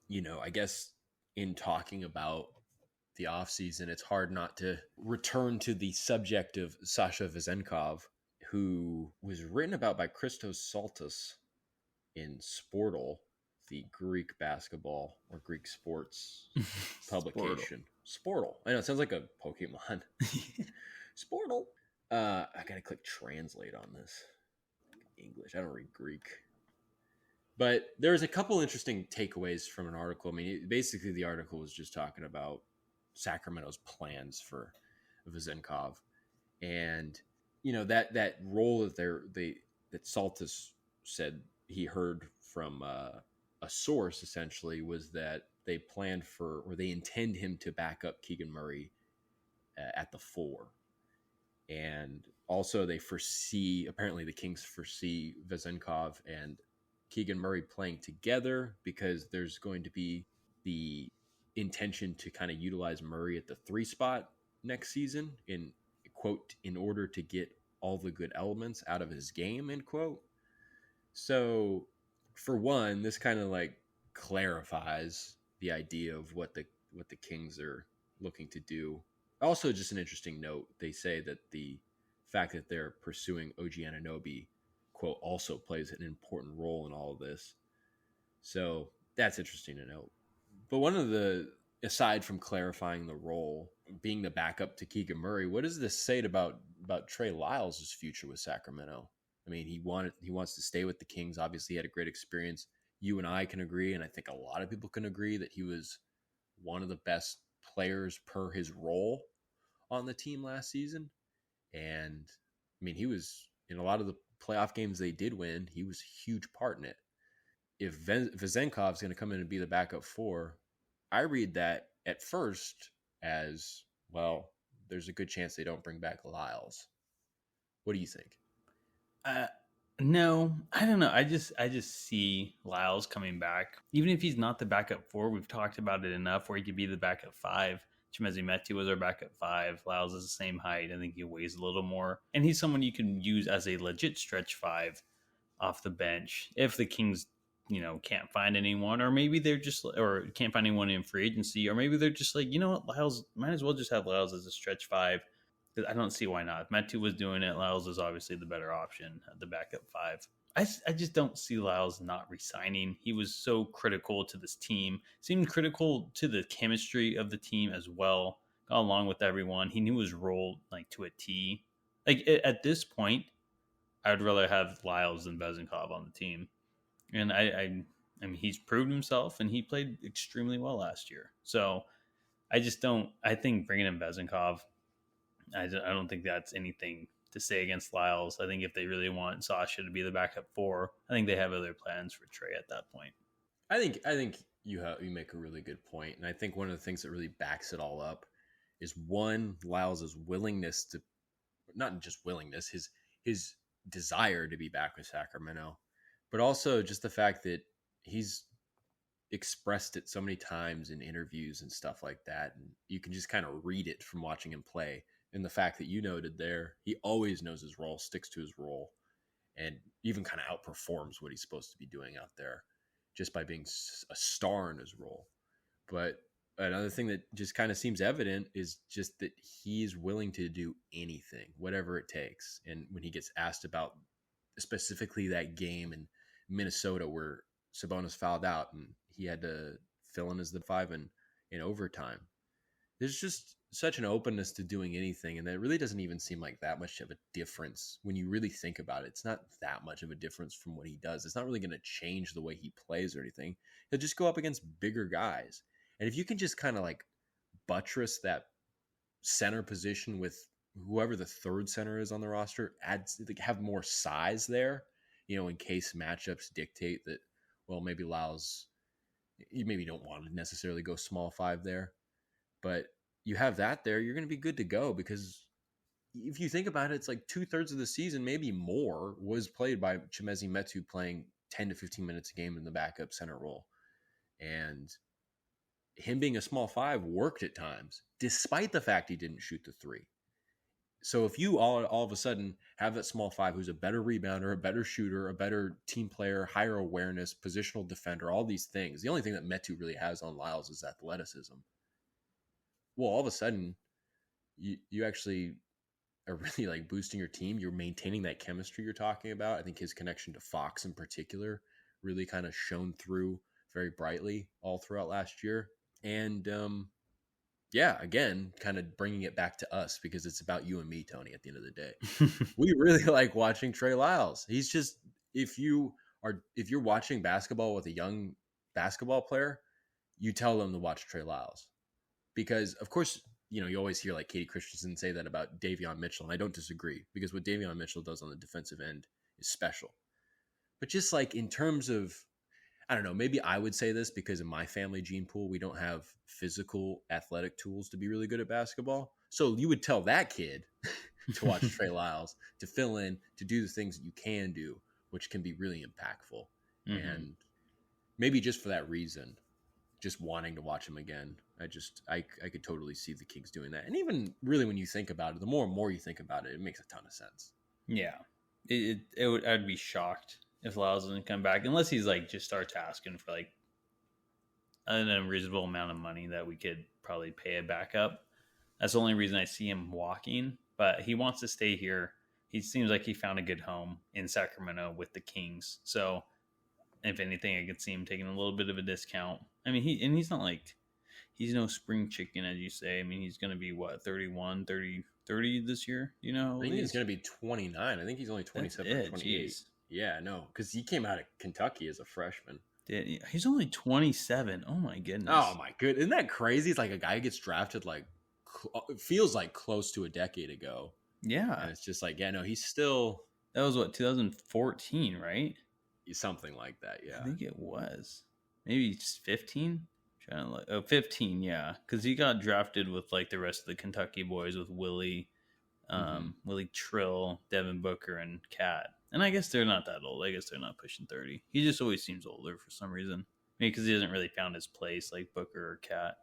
I guess in talking about the offseason, it's hard not to return to the subject of Sasha Vezenkov, who was written about by Christos Tsaltas in Sportal, the Greek basketball or Greek sports Sportal. publication. Sportal. I know it sounds like a Pokemon. Sportal. I gotta click translate on this. English. I don't read Greek. But there's a couple interesting takeaways from an article. I mean, basically the article was just talking about Sacramento's plans for Vezenkov, and that role that Saltis said he heard from a source essentially was that they planned for, or they intend him to back up Keegan Murray at the 4, and also they foresee, apparently the Kings foresee Vezenkov and Keegan Murray playing together because there's going to be the intention to kind of utilize Murray at the 3 spot next season, in quote, in order to get all the good elements out of his game, end quote. So for one, this kind of like clarifies the idea of what the Kings are looking to do. Also, just an interesting note, they say that the fact that they're pursuing OG Anunoby, quote, also plays an important role in all of this. So that's interesting to note. But one of the, aside from clarifying the role, being the backup to Keegan Murray, what does this say about Trey Lyles' future with Sacramento? I mean, he wants to stay with the Kings. Obviously, he had a great experience. You and I can agree, and I think a lot of people can agree, that he was one of the best players per his role on the team last season. And I mean, he was in a lot of the playoff games they did win. He was a huge part in it. If Vezenkov's going to come in and be the backup 4, I read that at first as, well, there's a good chance they don't bring back Lyles. What do you think? No, I don't know. I just see Lyles coming back. Even if he's not the backup 4, we've talked about it enough where he could be the backup 5. Chimezie Metu was our backup 5. Lyles is the same height. I think he weighs a little more. And he's someone you can use as a legit stretch 5 off the bench if the Kings, can't find anyone, or maybe they're just, or can't find anyone in free agency, or maybe they're just like, you know what, Lyles, might as well just have Lyles as a stretch 5. I don't see why not. If Metu was doing it, Lyles is obviously the better option at the backup 5. I just don't see Lyles not resigning. He was so critical to this team, seemed critical to the chemistry of the team as well. Got along with everyone. He knew his role like to a T. Like at this point, I would rather have Lyles than Vezenkov on the team. And I mean, he's proved himself, and he played extremely well last year. So I just don't. I think bringing in Vezenkov, I don't think that's anything to say against Lyles. I think if they really want Sasha to be the backup 4, I think they have other plans for Trey at that point. I think you make a really good point, and I think one of the things that really backs it all up is, one, Lyles' willingness to, not just willingness, his desire to be back with Sacramento, but also just the fact that he's expressed it so many times in interviews and stuff like that, and you can just kind of read it from watching him play. And the fact that you noted there, he always knows his role, sticks to his role, and even kind of outperforms what he's supposed to be doing out there just by being a star in his role. But another thing that just kind of seems evident is just that he's willing to do anything, whatever it takes. And when he gets asked about specifically that game in Minnesota where Sabonis fouled out and he had to fill in as the 5 in overtime, there's just such an openness to doing anything, and that really doesn't even seem like that much of a difference when you really think about it. It's not that much of a difference from what he does. It's not really going to change the way he plays or anything. He'll just go up against bigger guys, and if you can just kind of like buttress that center position with whoever the third center is on the roster, have more size there, in case matchups dictate that, well, maybe Lyles, you maybe don't want to necessarily go small 5 there, but you have that there, you're going to be good to go. Because if you think about it, it's like 2/3 of the season, maybe more, was played by Chimezie Metu playing 10 to 15 minutes a game in the backup center role. And him being a small 5 worked at times, despite the fact he didn't shoot the 3. So if you all of a sudden have that small five who's a better rebounder, a better shooter, a better team player, higher awareness, positional defender, all these things, the only thing that Metu really has on Lyles is athleticism. Well, all of a sudden, you actually are really like boosting your team. You're maintaining that chemistry you're talking about. I think his connection to Fox in particular really kind of shone through very brightly all throughout last year. And yeah, again, kind of bringing it back to us because it's about you and me, Tony, at the end of the day. We really like watching Trey Lyles. He's just, if you're watching basketball with a young basketball player, you tell them to watch Trey Lyles. Because of course, you always hear like Katie Christensen say that about Davion Mitchell, and I don't disagree because what Davion Mitchell does on the defensive end is special. But just like in terms of, I don't know, maybe I would say this because in my family gene pool, we don't have physical athletic tools to be really good at basketball. So you would tell that kid to watch Trey Lyles, to fill in, to do the things that you can do, which can be really impactful. Mm-hmm. And maybe just for that reason, just wanting to watch him again, I could totally see the Kings doing that. And even really when you think about it, the more and more you think about it, it makes a ton of sense. Yeah. I'd be shocked if Lyles doesn't come back, unless he's like just starts asking for like an unreasonable amount of money that we could probably pay a backup. That's the only reason I see him walking, but he wants to stay here. He seems like he found a good home in Sacramento with the Kings. So if anything, I could see him taking a little bit of a discount. I mean, he's not like, he's no spring chicken, as you say. I mean, he's going to be what, 31, 30 this year? I think he's going to be 29. I think he's only 27 or 28. Geez. Yeah, no, because he came out of Kentucky as a freshman. He's only 27. Oh, my goodness. Oh, my goodness. Isn't that crazy? It's like a guy who gets drafted like, it feels like close to a decade ago. Yeah. And it's just like, yeah, no, he's still. That was what, 2014, right? Something like that, yeah. I think it was. Maybe 15? Trying to look. Oh, 15, yeah. Because he got drafted with like the rest of the Kentucky boys with Willie, Willie Trill, Devin Booker, and Cat. And I guess they're not that old. I guess they're not pushing 30. He just always seems older for some reason. Maybe because he hasn't really found his place like Booker or Cat.